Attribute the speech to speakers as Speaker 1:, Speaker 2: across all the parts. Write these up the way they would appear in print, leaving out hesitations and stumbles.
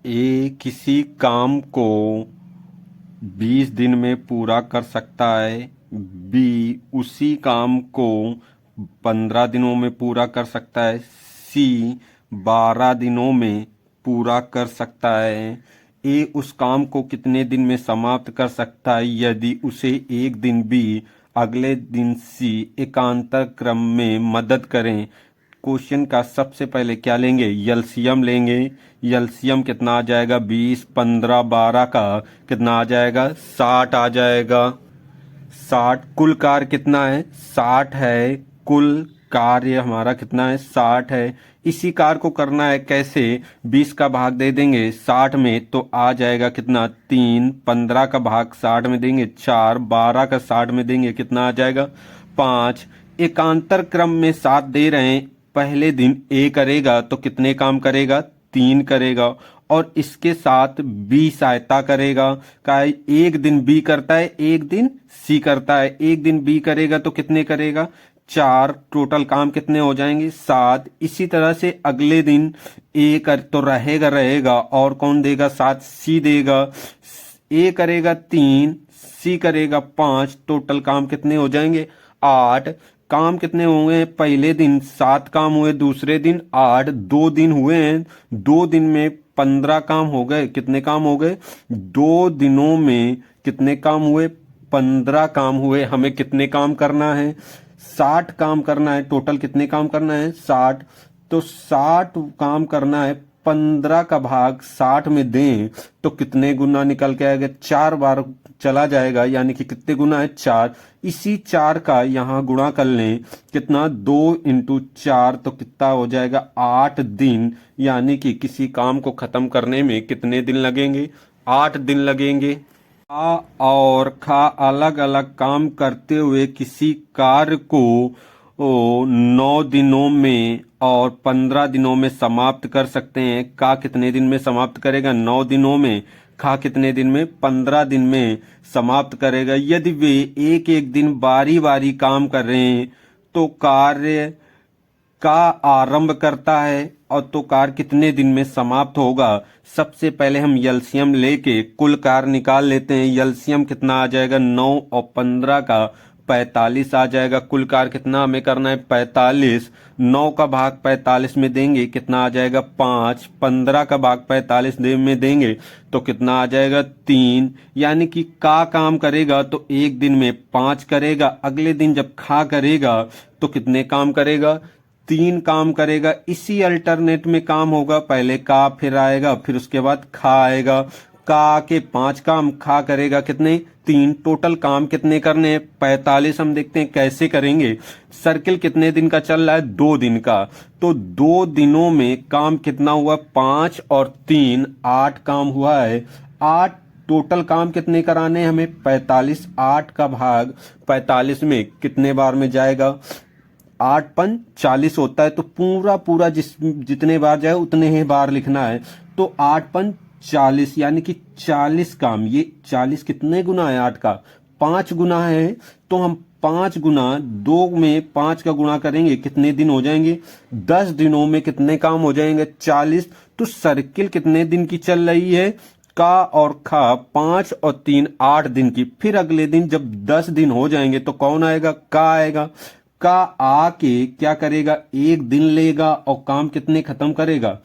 Speaker 1: ए किसी काम को 20 दिन में पूरा कर सकता है, बी उसी काम को 15 दिनों में पूरा कर सकता है, सी 12 दिनों में पूरा कर सकता है। ए उस काम को कितने दिन में समाप्त कर सकता है यदि उसे एक दिन बी अगले दिन सी एकांतर क्रम में मदद करें। क्वेश्चन का सबसे पहले क्या लेंगे, एलसीएम लेंगे। एलसीएम कितना आ जाएगा, 20 15 12 का कितना आ जाएगा, 60 आ जाएगा। 60 कुल कार्य कितना है, 60 है। कुल कार्य हमारा कितना है, 60 है। इसी कार्य को करना है कैसे, 20 का भाग दे देंगे 60 में तो आ जाएगा कितना, 3। 15 का भाग 60 में देंगे 4। 12 का 60 में देंगे कितना आ जाएगा, 5। एकांतर क्रम में 7 दे रहे हैं। पहले दिन ए करेगा तो कितने काम करेगा, 3 करेगा। और इसके साथ बी सहायता करेगा। का एक दिन बी करता है, एक दिन सी करता है। एक दिन बी करेगा तो कितने करेगा, 4। टोटल काम कितने हो जाएंगे, 7। इसी तरह से अगले दिन ए कर तो रहेगा और कौन देगा, 7 सी देगा। ए करेगा 3, सी करेगा 5। टोटल काम कितने हो जाएंगे, 8। काम कितने हुए, पहले दिन 7 काम हुए, दूसरे दिन 8। 2 दिन हुए हैं, 2 दिन में 15 काम हो गए। कितने काम हो गए, 2 दिनों में कितने काम हुए, 15 काम हुए। हमें कितने काम करना है, 60 काम करना है। टोटल कितने काम करना है, 60। तो 60 काम करना है, 15 का भाग 60 में दें तो कितने गुना निकल के आएगा, 4 बार चला जाएगा, यानी कि कितने गुना है, 4। इसी 4 का यहाँ गुणा कर लें, कितना, 2 इंटू 4 तो कितना हो जाएगा, 8 दिन। यानी कि किसी काम को खत्म करने में कितने दिन लगेंगे, 8 दिन लगेंगे। आ और खा अलग अलग काम करते हुए किसी कार्य को 9 दिनों में और 15 दिनों में समाप्त कर सकते हैं। का कितने दिन में समाप्त करेगा, 9 दिनों में। खा कितने दिन में, 15 दिन में समाप्त करेगा। यदि वे एक एक दिन बारी बारी काम कर रहे हैं तो कार्य का आरंभ करता है और तो कार्य कितने दिन में समाप्त होगा। सबसे पहले हम एलसीएम लेके कुल कार्य निकाल लेते हैं। एलसीएम कितना आ जाएगा, 9 और 15 का 45 आ जाएगा। कुल कार्य कितना हमें करना है, 45। 9 का भाग 45 में देंगे कितना आ जाएगा, 5। 15 का भाग 45 में देंगे तो कितना आ जाएगा, 3। यानी कि का काम करेगा तो एक दिन में 5 करेगा। अगले दिन जब खा करेगा तो कितने काम करेगा, 3 काम करेगा। इसी अल्टरनेट में काम होगा, पहले का फिर आएगा, फिर उसके बाद खा आएगा। का के 5 काम, खा करेगा कितने, 3। टोटल काम कितने करने हैं, 45। हम देखते हैं कैसे करेंगे। सर्किल कितने दिन का चल रहा है, 2 दिन का। तो 2 दिनों में काम कितना हुआ, 5 और 3 8 काम हुआ है। 8 टोटल काम कितने कराने हैं हमें, 45। 8 का भाग 45 में कितने बार में जाएगा, 8 पंच 40 होता है। तो पूरा पूरा जितने बार जाए उतने ही बार लिखना है। तो 8 पंच 40 यानी कि 40 काम। ये 40 कितने गुना है, 8 का 5 गुना है। तो हम 5 गुना 2 में 5 का गुणा करेंगे, कितने दिन हो जाएंगे, 10 दिनों में कितने काम हो जाएंगे, 40। तो सर्किल कितने दिन की चल रही है, का और खा 5 और 3 8 दिन की। फिर अगले दिन जब 10 दिन हो जाएंगे तो कौन आएगा, का आएगा। का आके क्या करेगा, एक दिन लेगा और काम कितने खत्म करेगा,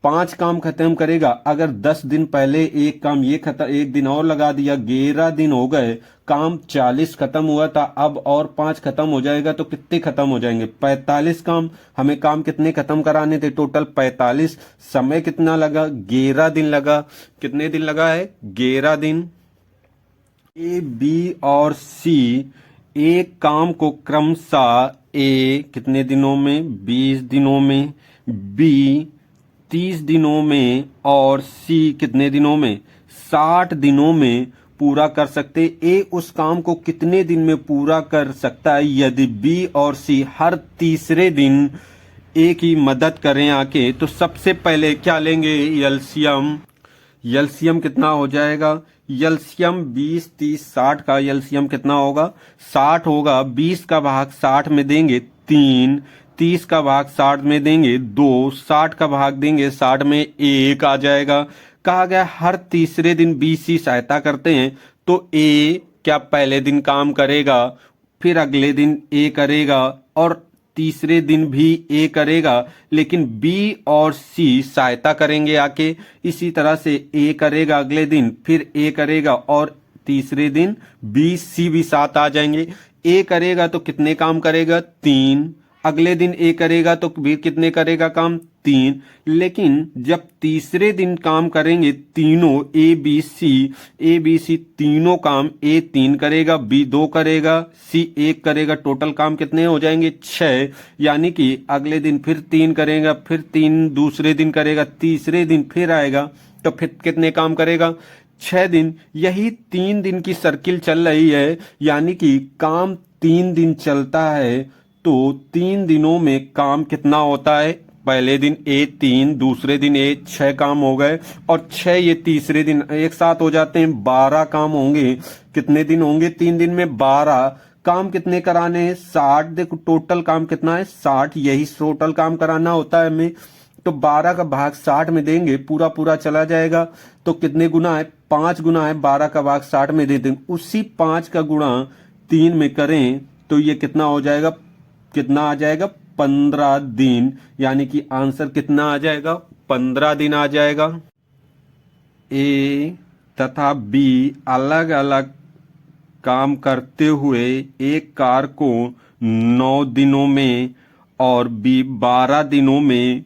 Speaker 1: 5 काम खत्म करेगा। अगर 10 दिन पहले एक काम ये खत्म, एक दिन और लगा दिया, 11 दिन हो गए, काम 40 खत्म हुआ था, अब और 5 खत्म हो जाएगा तो कितने खत्म हो जाएंगे, 45 काम। हमें काम कितने खत्म कराने थे, टोटल 45। समय कितना लगा, 11 दिन लगा। कितने दिन लगा है, 11 दिन। ए बी और सी एक काम को क्रमशः ए कितने दिनों में, 20 दिनों में, बी 30 दिनों में और सी कितने दिनों में, 60 दिनों में पूरा कर सकते। ए उस काम को कितने दिन में पूरा कर सकता है यदि बी और सी हर तीसरे दिन ए की मदद करें आके। तो सबसे पहले क्या लेंगे, एलसीएम। एलसीएम कितना हो जाएगा, एलसीएम 20 30 60 का एलसीएम कितना होगा, 60 होगा। 20 का भाग 60 में देंगे 3। 30 का भाग 60 में देंगे 2, 60 का भाग देंगे 60 में 1 आ जाएगा। कहा गया हर तीसरे दिन बी सी सहायता करते हैं, तो ए क्या पहले दिन काम करेगा, फिर अगले दिन ए करेगा और तीसरे दिन भी ए करेगा, लेकिन बी और सी सहायता करेंगे आके। इसी तरह से ए करेगा अगले दिन, फिर ए करेगा और तीसरे दिन बी सी भी साथ आ जाएंगे। ए करेगा तो कितने काम करेगा, 3। अगले दिन ए करेगा तो भी कितने करेगा काम, 3। लेकिन जब तीसरे दिन काम करेंगे तीनों ए बी सी तीनों काम, ए 3 करेगा, बी 2 करेगा, सी 1 करेगा, टोटल काम कितने हो जाएंगे, 6। यानी कि अगले दिन फिर 3 करेगा, फिर 3 दूसरे दिन करेगा, तीसरे दिन फिर आएगा तो फिर कितने काम करेगा, 6 दिन। यही 3 दिन की सर्किल चल रही है, यानी कि काम 3 दिन चलता है, तो 3 दिनों में काम कितना होता है, पहले दिन ए 3, दूसरे दिन ए 6 काम हो गए और 6 ये तीसरे दिन एक साथ हो जाते हैं, 12 काम होंगे। कितने दिन होंगे, 3 दिन में 12 काम कितने कराने हैं, 60। देखो टोटल काम कितना है, 60, यही टोटल काम कराना होता है हमें। तो 12 का भाग 60 में देंगे, पूरा पूरा चला जाएगा, तो कितने गुना है, 5 गुना है, 12 का भाग 60 में दे देंगे, उसी 5 का गुणा 3 में करें तो ये कितना हो जाएगा, कितना आ जाएगा, 15 दिन। यानी कि आंसर कितना आ जाएगा, 15 दिन आ जाएगा। ए तथा बी अलग अलग काम करते हुए एक कार को 9 दिनों में और बी 12 दिनों में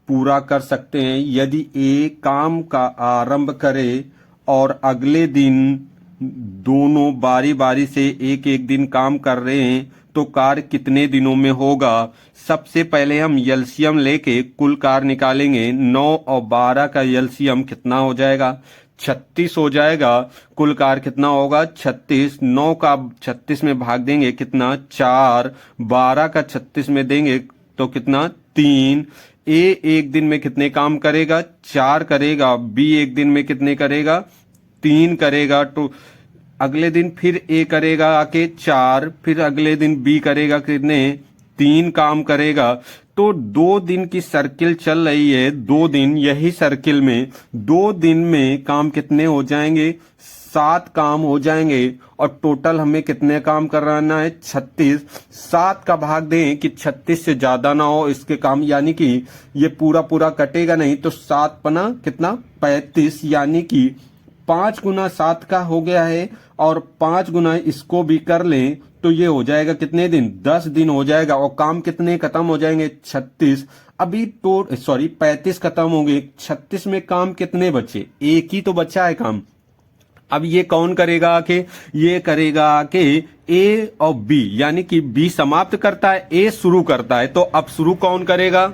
Speaker 1: पूरा कर सकते हैं। यदि ए काम का आरंभ करे और अगले दिन दोनों बारी बारी से एक एक दिन काम कर रहे हैं, तो कार्य कितने दिनों में होगा। सबसे पहले हम एलसीएम लेके कुल कार्य निकालेंगे। 9 और 12 का एलसीएम कितना हो जाएगा, 36 हो जाएगा। कुल कार्य कितना होगा, 36। 9 का 36 में भाग देंगे कितना, 4। 12 का 36 में देंगे तो कितना, 3। ए एक दिन में कितने काम करेगा, 4 करेगा। बी एक दिन में कितने करेगा, 3 करेगा। तो अगले दिन फिर ए करेगा आके 4, फिर अगले दिन बी करेगा कितने, 3 काम करेगा। तो 2 दिन की सर्किल चल रही है, 2 दिन, यही सर्किल में 2 दिन में काम कितने हो जाएंगे, 7 काम हो जाएंगे। और टोटल हमें कितने काम कराना है, 36। 7 का भाग दें कि 36 से ज्यादा ना हो इसके काम, यानी कि ये पूरा पूरा कटेगा नहीं, तो 7 पना कितना, 35। यानी कि 5 गुना 7 का हो गया है और 5 गुना इसको भी कर लें तो ये हो जाएगा कितने दिन, 10 दिन हो जाएगा। और काम कितने खत्म हो जाएंगे, 36। अभी तो 35 खत्म होंगे, 36 में काम कितने बचे, एक ही तो बचा है काम। अब ये कौन करेगा आके, ये करेगा आके ए और बी, यानी कि बी समाप्त करता है, ए शुरू करता है। तो अब शुरू कौन करेगा,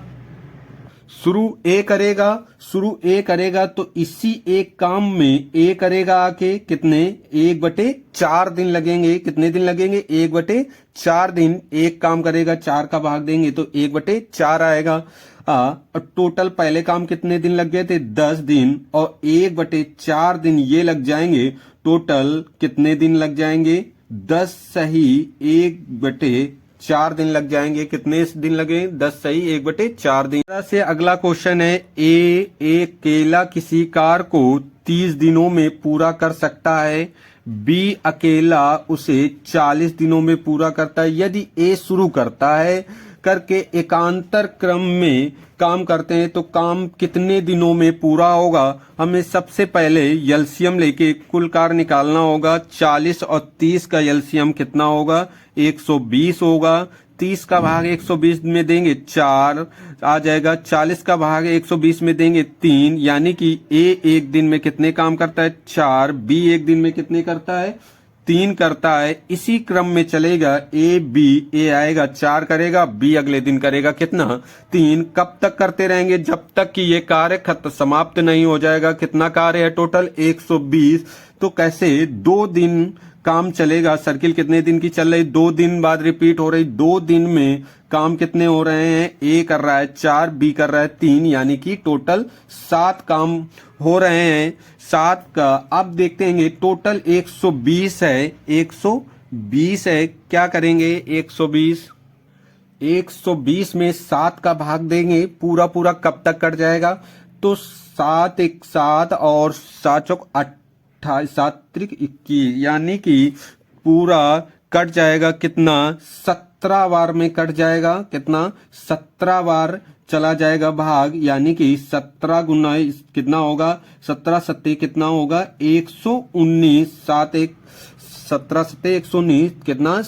Speaker 1: शुरू ए करेगा। शुरू ए करेगा तो इसी एक काम में ए करेगा आके कितने, 1/4 दिन लगेंगे। कितने दिन लगेंगे, 1/4 दिन। एक काम करेगा, 4 का भाग देंगे तो 1/4 आएगा। और टोटल पहले काम कितने दिन लग गए थे, 10 दिन। और 1/4 दिन ये लग जाएंगे, टोटल कितने दिन लग जाएंगे, 10 सही 1/4 दिन लग जाएंगे। कितने दिन लगे, 10 सही 1/4 दिन। से अगला क्वेश्चन है, ए अकेला किसी कार को 30 दिनों में पूरा कर सकता है, बी अकेला उसे 40 दिनों में पूरा करता है। यदि ए शुरू करता है करके एकांतर क्रम में काम करते हैं तो काम कितने दिनों में पूरा होगा। हमें सबसे पहले एलसीएम लेके कुल कार्य निकालना होगा। 40 और 30 का एलसीएम कितना होगा, 120 होगा। 30 का भाग 120 में देंगे 4 आ जाएगा। 40 का भाग 120 में देंगे 3, यानी कि ए एक दिन में कितने काम करता है, 4। बी एक दिन में कितने करता है, 3 करता है। इसी क्रम में चलेगा, ए आएगा 4 करेगा, बी अगले दिन करेगा कितना, 3। कब तक करते रहेंगे, जब तक कि ये कार्य खत्म समाप्त नहीं हो जाएगा। कितना कार्य है टोटल, 120। तो कैसे 2 दिन काम चलेगा। सर्किल कितने दिन की चल रही, 2 दिन बाद रिपीट हो रही। 2 दिन में काम कितने हो रहे हैं, ए कर रहा है 4, बी कर रहा है 3, यानी कि टोटल 7 काम हो रहे हैं। 7 का अब देखते हैं, टोटल 120 है, 120 है। क्या करेंगे, 120 120 में 7 का भाग देंगे, पूरा पूरा कब तक कट जाएगा? तो 7 एक 7 और 7 चौक 28, 7 त्रिक 21, यानी कि पूरा कट जाएगा कितना? 17 बार में कट जाएगा। कितना? 17 बार चला जाएगा भाग, यानी कि 17 गुना कितना होगा? 17 सत्ते कितना होगा? 119। 7 एक 17 सत्ते 119 कितना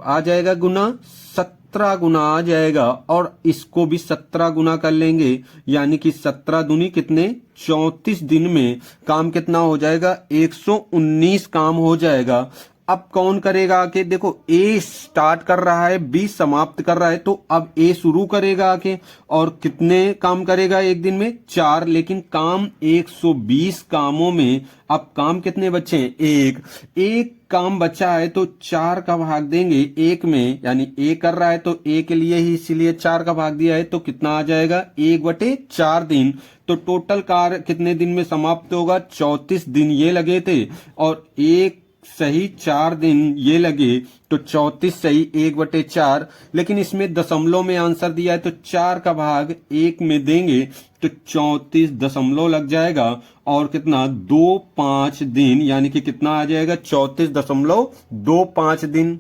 Speaker 1: आ जाएगा गुना? 17 गुना आ जाएगा। और इसको भी 17 गुना कर लेंगे, यानी कि 17 दूनी कितने? 34 दिन में काम कितना हो जाएगा? 119 काम हो जाएगा। अब कौन करेगा आके? देखो, ए स्टार्ट कर रहा है, बी समाप्त कर रहा है, तो अब ए शुरू करेगा आके। और कितने काम करेगा एक दिन में? 4। लेकिन काम 120 कामों में अब काम कितने बचे हैं? एक काम बचा है, तो 4 का भाग देंगे एक में, यानी ए कर रहा है तो ए के लिए ही इसीलिए 4 का भाग दिया है, तो कितना आ जाएगा? 1/4 दिन। तो टोटल कार्य कितने दिन में समाप्त होगा? 34 दिन ये लगे थे और एक सही 4 दिन ये लगे, तो 34 सही 1/4। लेकिन इसमें दशमलव में आंसर दिया है, तो 4 का भाग 1 में देंगे तो 34 दशमलव लग जाएगा। और कितना? 25 दिन, यानी कि कितना आ जाएगा? 34.25 दिन।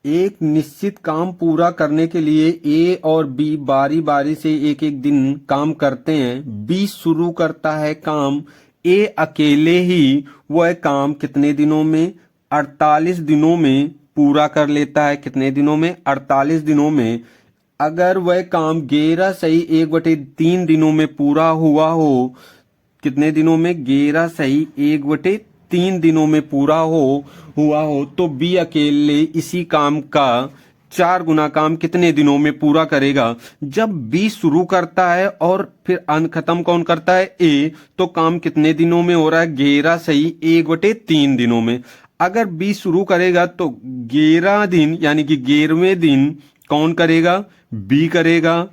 Speaker 1: एक निश्चित काम पूरा करने के लिए ए और बी बारी बारी से एक एक दिन काम करते हैं। बी शुरू करता है काम, ए अकेले ही वह काम कितने दिनों में? 48 दिनों में पूरा कर लेता है। कितने दिनों में? 48 दिनों में। अगर वह काम 11 सही 1/3 दिनों में पूरा हुआ हो, कितने दिनों में? 11 सही 1/3 दिनों में पूरा हुआ हो, तो बी अकेले इसी काम का 4 गुना काम कितने दिनों में पूरा करेगा? जब बी शुरू करता है और फिर अंत खत्म कौन करता है? ए, तो काम कितने दिनों में हो रहा है? 11 सही 1/3 दिनों में। अगर बी शुरू करेगा तो 11 दिन, यानी कि 11वें दिन कौन करेगा? बी करेगा।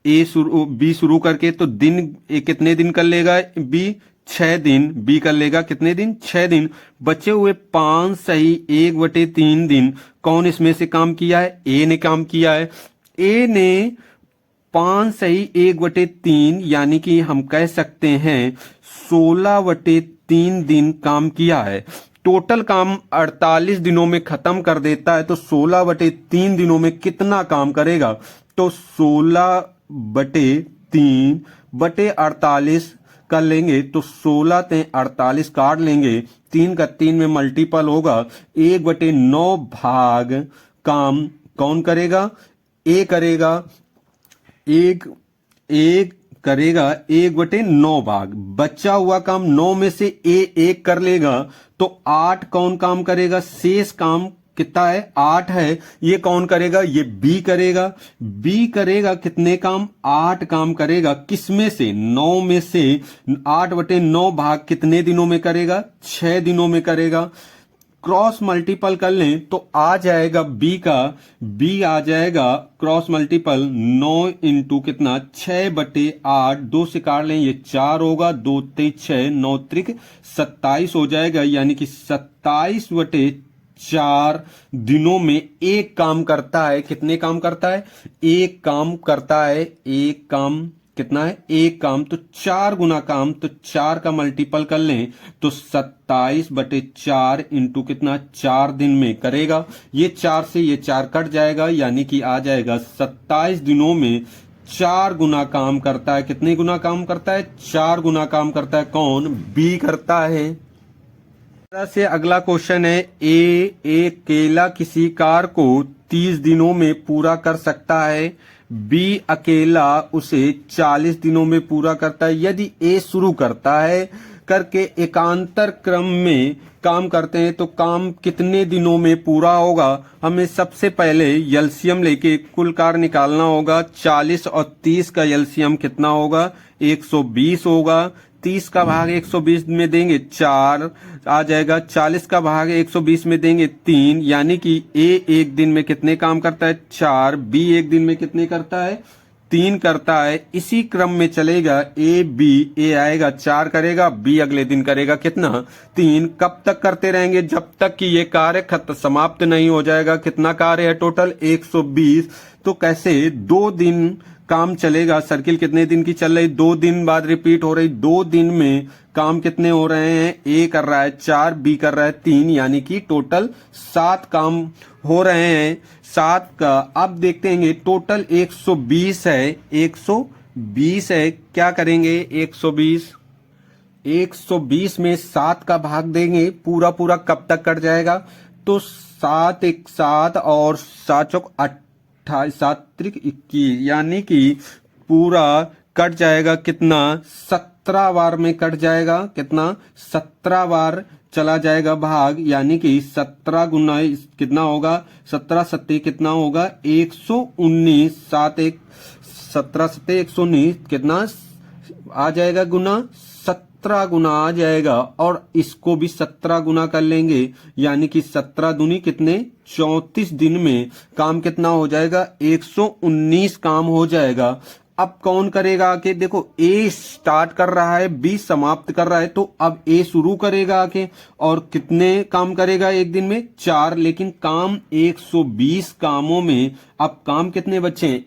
Speaker 1: बी शुरू करके तो दिन कितने दिन कर लेगा? बी 6 दिन। बी कर लेगा कितने दिन? 6 दिन। बचे हुए 5 सही 1/3 दिन कौन इसमें से काम किया है? ए ने काम किया है। ए ने 5 सही 1/3, यानी कि हम कह सकते हैं 16/3 दिन काम किया है। टोटल काम 48 दिनों में खत्म कर देता है, तो 16/3 दिनों में कितना काम करेगा? तो 16/3/48 कर लेंगे, तो 16 ते 48 काट लेंगे, 3 का 3 में मल्टीपल होगा, 1/9 भाग काम कौन करेगा? ए करेगा। एक करेगा 1/9 भाग। बचा हुआ काम 9 में से ए 1 कर लेगा, तो 8 कौन काम करेगा? शेष काम कितना है? 8 है। ये कौन करेगा? ये बी करेगा। बी करेगा कितने काम? 8 काम करेगा। किसमें से? 9 में से। 8/9 भाग कितने दिनों में करेगा? 6 दिनों में करेगा। क्रॉस मल्टीपल कर लें तो आ जाएगा बी आ जाएगा क्रॉस मल्टीपल 9 इंटू कितना? 6/8। 2 से काट लें, ये 4 होगा, 2 ते 6, 9 त्रिक 27 हो जाएगा, यानी कि 27/4 दिनों में एक काम करता है। कितने काम करता है? एक काम करता है। एक काम कितना है? एक काम। तो 4 गुना काम, तो 4 का मल्टीपल कर लें तो 27/4 इंटू कितना? 4 दिन में करेगा। ये 4 से ये 4 कट जाएगा, यानी कि आ जाएगा 27 दिनों में 4 गुना काम करता है। कितने गुना काम करता है? 4 गुना काम करता है। कौन? बी करता है। से अगला क्वेश्चन है, ए अकेला किसी कार को 30 दिनों में पूरा कर सकता है, बी अकेला उसे 40 दिनों में पूरा करता है। यदि ए शुरू करता है करके एकांतर क्रम में काम करते हैं तो काम कितने दिनों में पूरा होगा? हमें सबसे पहले एलसीएम लेके कुल कार निकालना होगा। 40 और 30 का एलसीएम कितना होगा? 120 होगा। 30 का भाग 120 में देंगे 4 आ जाएगा। 40 का भाग 120 में देंगे 3, यानी कि ए एक दिन में कितने काम करता है? 4। बी एक दिन में कितने करता है? 3 करता है, इसी क्रम में चलेगा। ए आएगा 4 करेगा, बी अगले दिन करेगा कितना 3। कब तक करते रहेंगे? जब तक कि ये कार्य खत्म समाप्त नहीं हो जाएगा। कितना कार्य है टोटल 120। तो कैसे 2 दिन काम चलेगा। सर्किल कितने दिन की चल रही? 2 दिन बाद रिपीट हो रही। 2 दिन में काम कितने हो रहे हैं? ए कर रहा है 4, बी कर रहा है 3, यानी कि टोटल 7 काम हो रहे हैं। 7 का अब देखते हैं टोटल 120 है। 120 है, क्या करेंगे? 120 में 7 का भाग देंगे। पूरा पूरा कब तक कट जाएगा? तो 7 1 7 और 7 चौक 28, 7 त्रिक 21, यानी कि पूरा कट जाएगा कितना? 17 बार में कट जाएगा। कितना? 17 बार चला जाएगा भाग, यानी कि 17 गुना कितना होगा? 17 सत्ते कितना होगा? 119। 7 1 17 सत्ते 119 कितना आ जाएगा गुना? 17 गुना आ जाएगा। और इसको भी 17 गुना कर लेंगे, यानी कि 17 दूनी कितने? 34 दिन में काम कितना हो जाएगा? 119 काम हो जाएगा। अब कौन करेगा आके? देखो ए स्टार्ट कर रहा है, बी समाप्त कर रहा है, तो अब ए शुरू करेगा आके। और कितने काम करेगा एक दिन में? 4। लेकिन काम 120 कामों में अब काम कितने बचे हैं?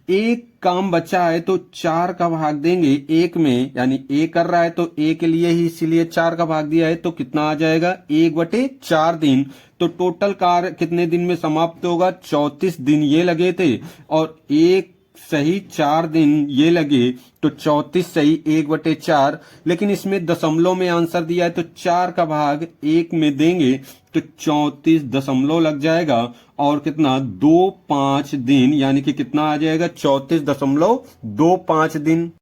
Speaker 1: एक काम बचा है, तो 4 का भाग देंगे 1 में, यानी ए कर रहा है तो ए के लिए ही इसीलिए 4 का भाग दिया है। तो कितना आ जाएगा? 1/4 दिन। तो टोटल कार्य कितने दिन में समाप्त होगा? 34 दिन ये लगे थे, और एक सही 4 दिन ये लगे, तो 34 सही 1/4। लेकिन इसमें दशमलव में आंसर दिया है, तो 4 का भाग 1 में देंगे तो 34 दशमलव लग जाएगा। और कितना? 25 दिन, यानी कि कितना आ जाएगा? 34.25 दिन।